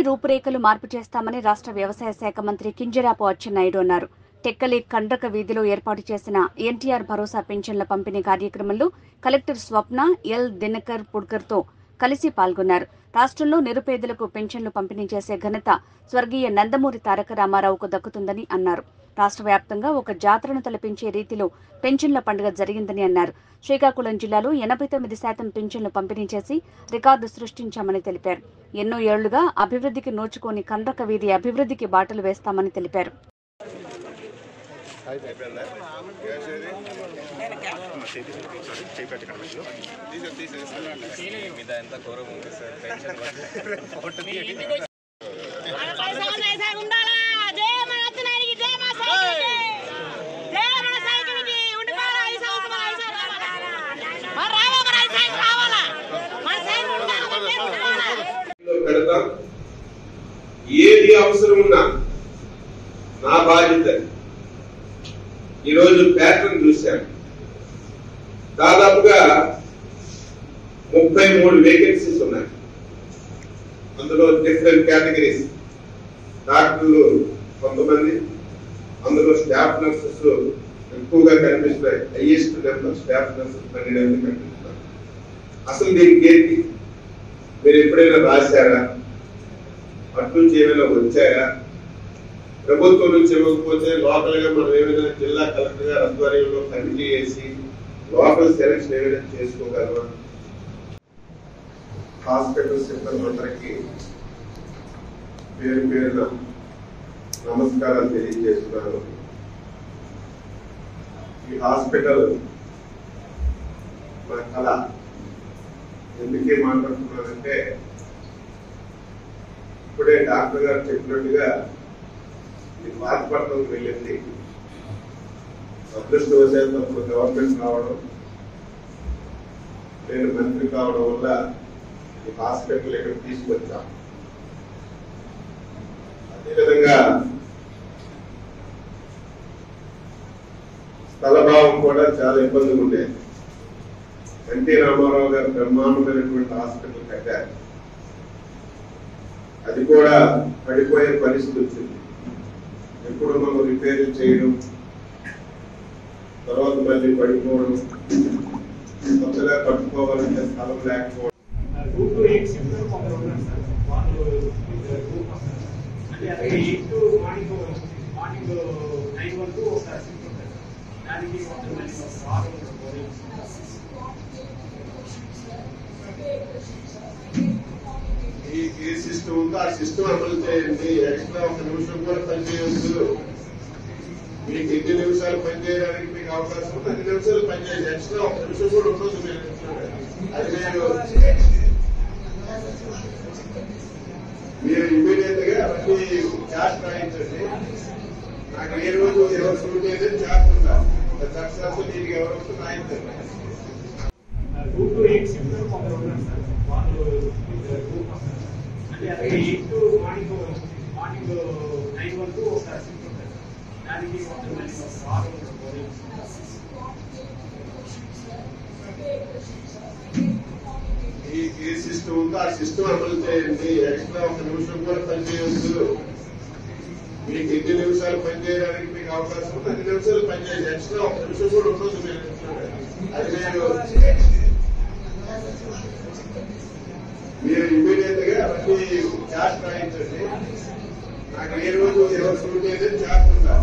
రూపురేఖలు మార్పు చేస్తామని రాష్ట్ర వ్యవసాయ శాఖ మంత్రి కింజరాపు అచ్చెన్నాయుడు అన్నారు. టెక్కలి కండ్రక వీధిలో ఏర్పాటు చేసిన ఎన్టీఆర్ భరోసా పెన్షన్ల పంపిణీ కార్యక్రమంలో కలెక్టర్ స్వప్న ఎల్ దినకర్ పుడ్కర్తో కలిసి పాల్గొన్నారు. రాష్ట్రంలో నిరుపేదలకు పెన్షన్లు పంపిణీ చేసే ఘనత స్వర్గీయ నందమూరి తారక రామారావుకు దక్కుతుందని అన్నారు. రాష్ట్ర వ్యాప్తంగా ఒక జాతరను తలపించే రీతిలో పెన్షన్ల పండుగ జరిగిందని అన్నారు. శ్రీకాకుళం జిల్లాలో 89% పెన్షన్లు పంపిణీ చేసి రికార్డు సృష్టించామని తెలిపారు. ఎన్నో ఏళ్లుగా అభివృద్ధికి నోచుకోని కండ్రక వీధి అభివృద్ధికి బాటలు వేస్తామని తెలిపారు. ఏది అవసరం ఉన్నా నా బాధ్యత. ఈరోజు ప్యాటర్న్ చూశాను, దాదాపుగా 33 వేకెన్సీస్ ఉన్నాయి. అందులో డిఫరెంట్ కేటగిరీస్. డాక్టర్లు కొంతమంది, అందులో స్టాఫ్ నర్సెస్ ఎక్కువగా కనిపిస్తున్నాయి. హైయెస్ట్ నెంబర్ స్టాఫ్ నర్సెస్ 12 మంది కనిపిస్తున్నారు. అసలు దీనికి ఏంటి? మీరు ఎప్పుడైనా రాశారా? అటు నుంచి ఏమైనా వచ్చారా? ప్రభుత్వం నుంచి ఇవ్వకపోతే లోకల్ గా మనం ఏమైనా జిల్లా కలెక్టర్ గారి ఆధ్వర్యంలో కమిటీ వేసి లోకల్ సెలక్షన్ ఏమైనా చేసుకోగలమా? హాస్పిటల్ సిబ్బంది పేరు పేరున నమస్కారాలు తెలియజేస్తున్నాను. ఈ హాస్పిటల్ మన కళ. ఎందుకే మాట్లాడుతున్నానంటే, ఇప్పుడే డాక్టర్ గారు చెప్పినట్టుగా ఇది పాతపట్నం వెళ్ళింది. అదృష్టవశాత్తు అప్పుడు గవర్నమెంట్ రావడం, నేను మంత్రి కావడం వల్ల ఈ హాస్పిటల్ ఇక్కడ తీసుకొచ్చాం. అదేవిధంగా స్థలభావం కూడా చాలా ఇబ్బందిగా ఉండేది. ఎన్టీ రామారావు గారు బ్రహ్మాండమైనటువంటి హాస్పిటల్ కట్టారు. అది కూడా పడిపోయే పరిస్థితి వచ్చింది. ఎప్పుడు మనం రిపేర్ చేయడం, తర్వాత మళ్ళీ పడిపోవడం, కొత్తగా కట్టుకోవాలంటే స్థలం లేకపోవడం. ఏ సిస్టమ్ ఉందో ఆ సిస్టమ్ అమలు చేయండి. ఎక్స్ట్రా ఒక నిమిషం కూడా పనిచేయవచ్చు. మీకు ఎన్ని నిమిషాలు పనిచేయడానికి మీకు అవకాశం ఉంది, 10 నిమిషాలు పనిచేయండి. ఎక్స్ట్రా ఒక నిమిషం కూడా ఉండదు. మీరు ఇమీడియట్ గా అవన్నీ చార్ట్ రాయించండి. నాకు ఏ రోజు ఎవరు షూట్ చేస్తే చార్ట్ ఉందా సక్సెస్ దీనికి ఎవరు వస్తుంది రాయించండి. ఏ సిస్టమ్ ఉందో ఆ సిస్టమ్ అమలు చేయండి. ఎక్స్ట్రా ఒక నిమిషం కూడా పనిచేయవచ్చు. మీకు ఎన్ని నిమిషాలు పనిచేయడానికి మీకు అవకాశం ఉంది, 10 నిమిషాలు పనిచేయండి. ఎక్స్ట్రా ఒక నిమిషం కూడా ఉండదు. మీరు ఇమీడియట్ గా అవన్నీ చార్ట్ రాయించండి. నాకు ఏ రోజు ఎవరు షూట్ చేస్తే చార్ట్ ఉందా